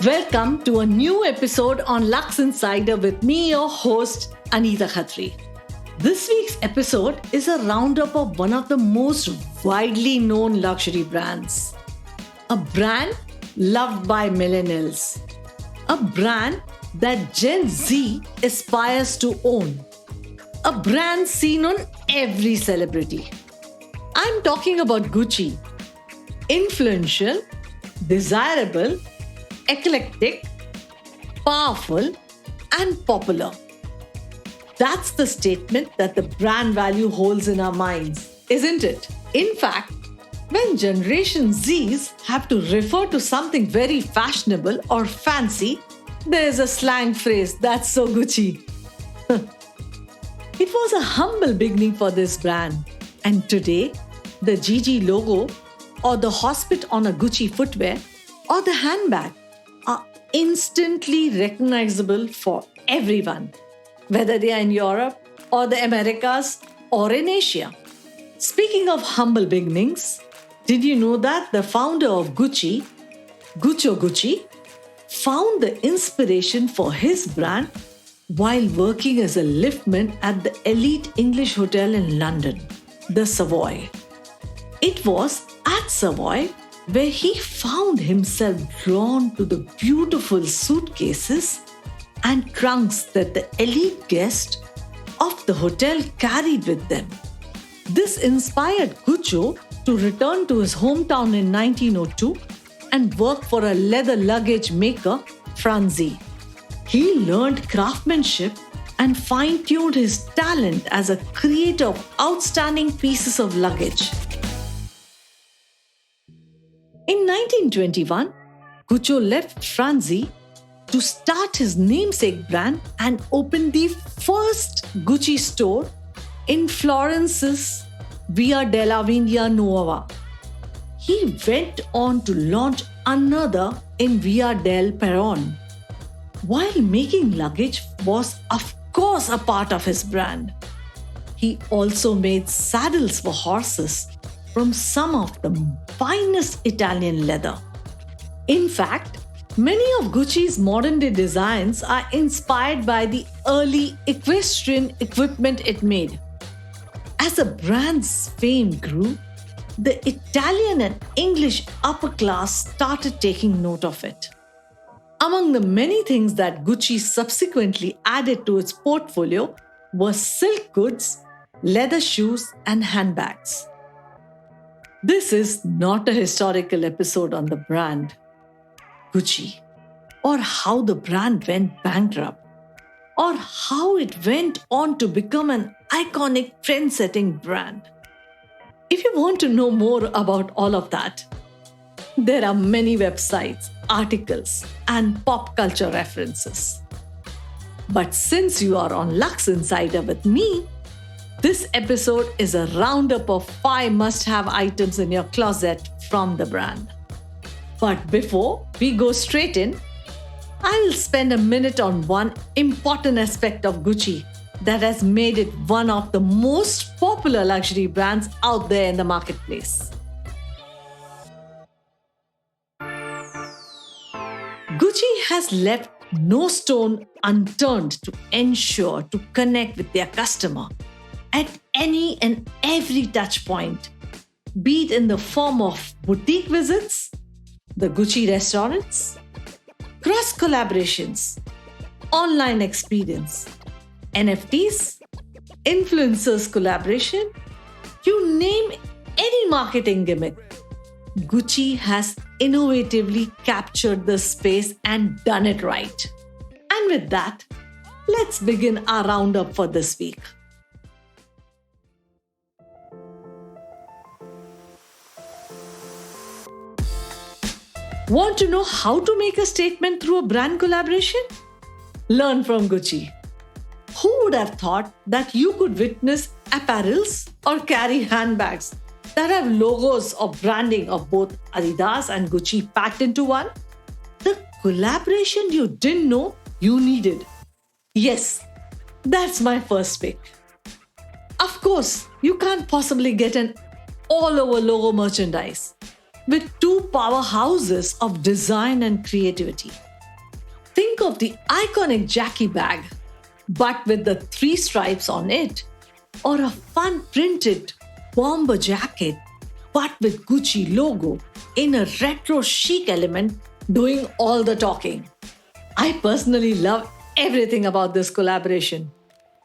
Welcome to a new episode on Luxe Insider with me, your host, Anita Khatri. This week's episode is a roundup of one of the most widely known luxury brands. A brand loved by millennials. A brand that Gen Z aspires to own. A brand seen on every celebrity. I'm talking about Gucci. Influential, desirable, eclectic, powerful, and popular. That's the statement that the brand value holds in our minds, isn't it? In fact, when Generation Zs have to refer to something very fashionable or fancy, there's a slang phrase that's so Gucci. It was a humble beginning for this brand, and today, the GG logo, or the hospit on a Gucci footwear, or the handbag are instantly recognizable for everyone, whether they are in Europe or the Americas or in Asia. Speaking of humble beginnings, did you know that the founder of Gucci, Gucci, found the inspiration for his brand while working as a liftman at the elite English hotel in London, the Savoy. It was at Savoy where he found himself drawn to the beautiful suitcases and trunks that the elite guests of the hotel carried with them. This inspired Gucci to return to his hometown in 1902 and work for a leather luggage maker, Franzi. He learned craftsmanship and fine-tuned his talent as a creator of outstanding pieces of luggage. In 1921, Gucci left Franzi to start his namesake brand and open the first Gucci store in Florence's Via della Vigna Nuova. He went on to launch another in Via del Peron. While making luggage was of course a part of his brand, he also made saddles for horses from some of the finest Italian leather. In fact, many of Gucci's modern-day designs are inspired by the early equestrian equipment it made. As the brand's fame grew, the Italian and English upper class started taking note of it. Among the many things that Gucci subsequently added to its portfolio were silk goods, leather shoes, and handbags. This is not a historical episode on the brand, Gucci, or how the brand went bankrupt, or how it went on to become an iconic trend-setting brand. If you want to know more about all of that, there are many websites, articles, and pop culture references. But since you are on Luxe Insider with me, this episode is a roundup of 5 must-have items in your closet from the brand. But before we go straight in, I will spend a minute on one important aspect of Gucci that has made it one of the most popular luxury brands out there in the marketplace. Gucci has left no stone unturned to ensure to connect with their customer at any and every touch point, be it in the form of boutique visits, the Gucci restaurants, cross collaborations, online experience, NFTs, influencers collaboration, you name any marketing gimmick. Gucci has innovatively captured the space and done it right. And with that, let's begin our roundup for this week. Want to know how to make a statement through a brand collaboration? Learn from Gucci. Who would have thought that you could witness apparels or carry handbags that have logos or branding of both Adidas and Gucci packed into one? The collaboration you didn't know you needed. Yes, that's my first pick. Of course, you can't possibly get an all-over logo merchandise with two powerhouses of design and creativity. Think of the iconic Jackie bag, but with the 3 stripes on it, or a fun printed bomber jacket, but with Gucci logo in a retro chic element doing all the talking. I personally love everything about this collaboration,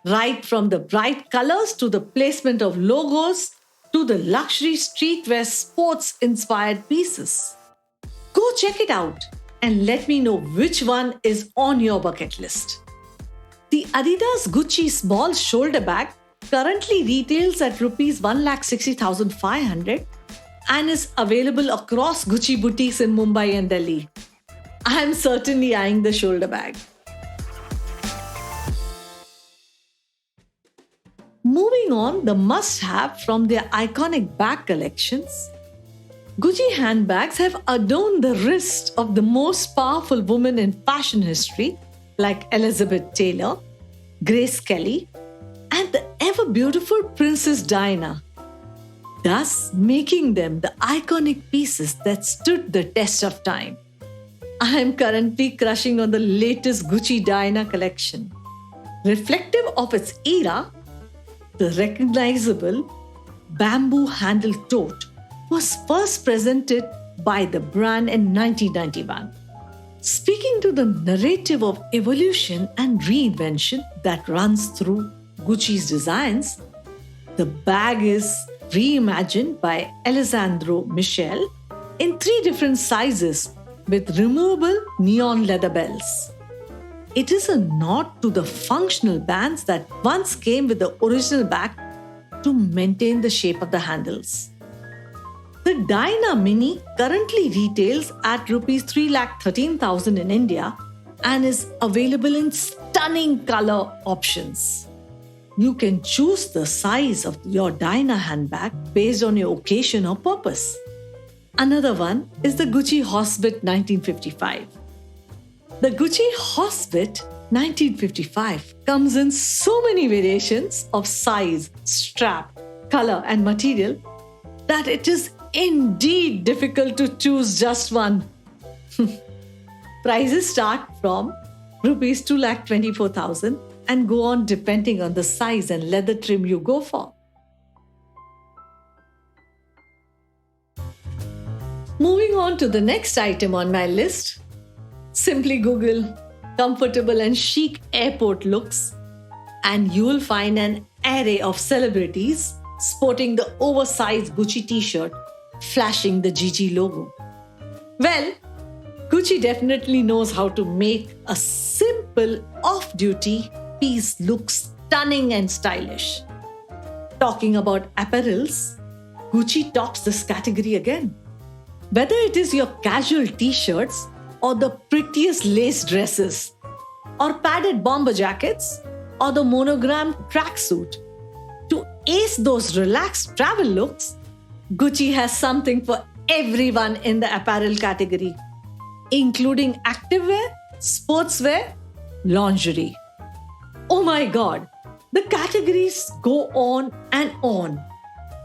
right from the bright colors to the placement of logos to the luxury streetwear sports inspired pieces. Go check it out and let me know which one is on your bucket list. The Adidas Gucci small shoulder bag currently retails at Rs 1,60,500 and is available across Gucci boutiques in Mumbai and Delhi. I am certainly eyeing the shoulder bag. Moving on, the must-have from their iconic bag collections. Gucci handbags have adorned the wrist of the most powerful women in fashion history, like Elizabeth Taylor, Grace Kelly, and the ever-beautiful Princess Diana, thus making them the iconic pieces that stood the test of time. I am currently crushing on the latest Gucci Diana collection. Reflective of its era, the recognizable bamboo-handled tote was first presented by the brand in 1991. Speaking to the narrative of evolution and reinvention that runs through Gucci's designs, the bag is reimagined by Alessandro Michele in 3 different sizes with removable neon leather bells. It is a nod to the functional bands that once came with the original bag to maintain the shape of the handles. The Diana Mini currently retails at Rs 3,13,000 in India and is available in stunning color options. You can choose the size of your Diana handbag based on your occasion or purpose. Another one is the Gucci Horsebit 1955. The Gucci Horsebit 1955 comes in so many variations of size, strap, color, and material that it is indeed difficult to choose just one. Prices start from Rs 2,24,000 and go on depending on the size and leather trim you go for. Moving on to the next item on my list, simply Google comfortable and chic airport looks and you will find an array of celebrities sporting the oversized Gucci t-shirt flashing the GG logo. Well, Gucci definitely knows how to make a simple off-duty piece look stunning and stylish. Talking about apparels, Gucci tops this category again. Whether it is your casual t-shirts or the prettiest lace dresses, or padded bomber jackets, or the monogrammed tracksuit, to ace those relaxed travel looks, Gucci has something for everyone in the apparel category, including activewear, sportswear, lingerie. Oh my god, the categories go on and on.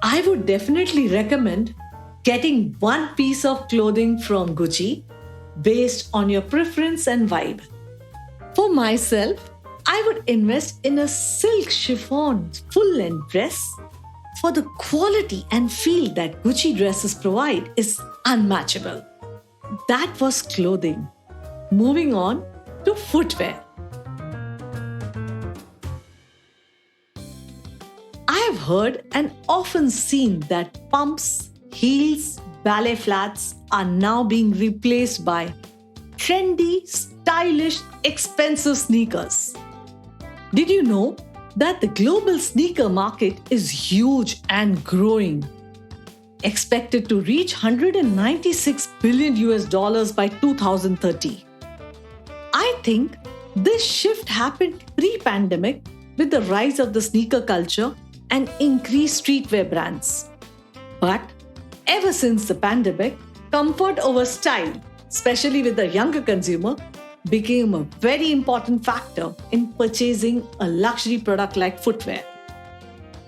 I would definitely recommend getting one piece of clothing from Gucci based on your preference and vibe. For myself, I would invest in a silk chiffon full-length dress, for the quality and feel that Gucci dresses provide is unmatchable. That was clothing. Moving on to footwear. I have heard and often seen that pumps, heels, ballet flats are now being replaced by trendy, stylish, expensive sneakers. Did you know that the global sneaker market is huge and growing? Expected to reach $196 billion by 2030. I think this shift happened pre-pandemic with the rise of the sneaker culture and increased streetwear brands. But ever since the pandemic, comfort over style, especially with the younger consumer, became a very important factor in purchasing a luxury product like footwear.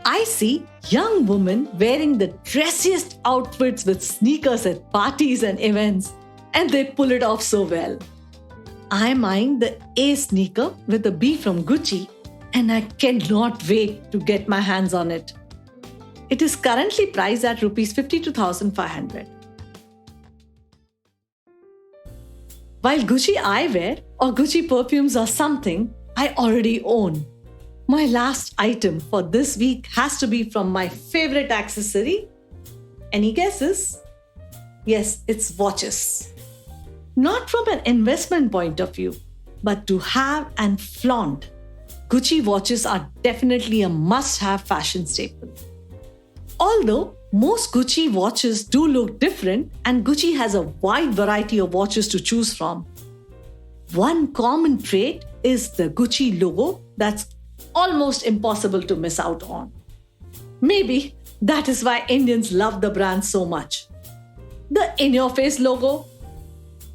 I see young women wearing the dressiest outfits with sneakers at parties and events, and they pull it off so well. I'm eyeing the A sneaker with a B from Gucci, and I cannot wait to get my hands on it. It is currently priced at Rs 52,500. While Gucci eyewear or Gucci perfumes are something I already own, my last item for this week has to be from my favorite accessory. Any guesses? Yes, it's watches. Not from an investment point of view, but to have and flaunt. Gucci watches are definitely a must-have fashion staple. Although most Gucci watches do look different and Gucci has a wide variety of watches to choose from, one common trait is the Gucci logo that's almost impossible to miss out on. Maybe that is why Indians love the brand so much. The in-your-face logo.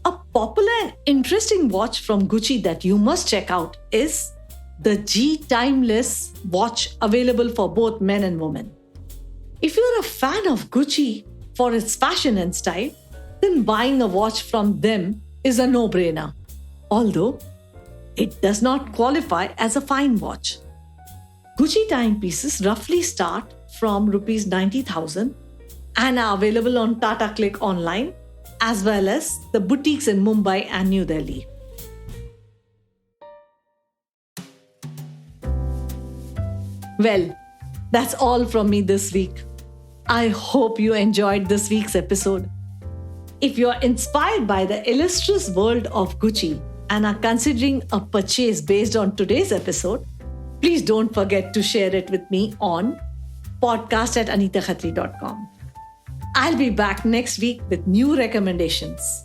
A popular and interesting watch from Gucci that you must check out is the G Timeless watch, available for both men and women. If you're a fan of Gucci for its fashion and style, then buying a watch from them is a no-brainer. Although, it does not qualify as a fine watch. Gucci timepieces roughly start from Rs 90,000 and are available on Tata Click online, as well as the boutiques in Mumbai and New Delhi. Well, that's all from me this week. I hope you enjoyed this week's episode. If you're inspired by the illustrious world of Gucci and are considering a purchase based on today's episode, please don't forget to share it with me on podcast@anitakhatri.com. I'll be back next week with new recommendations.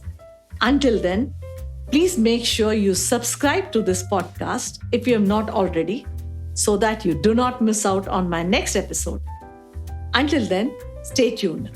Until then, please make sure you subscribe to this podcast if you have not already, so that you do not miss out on my next episode. Until then, stay tuned.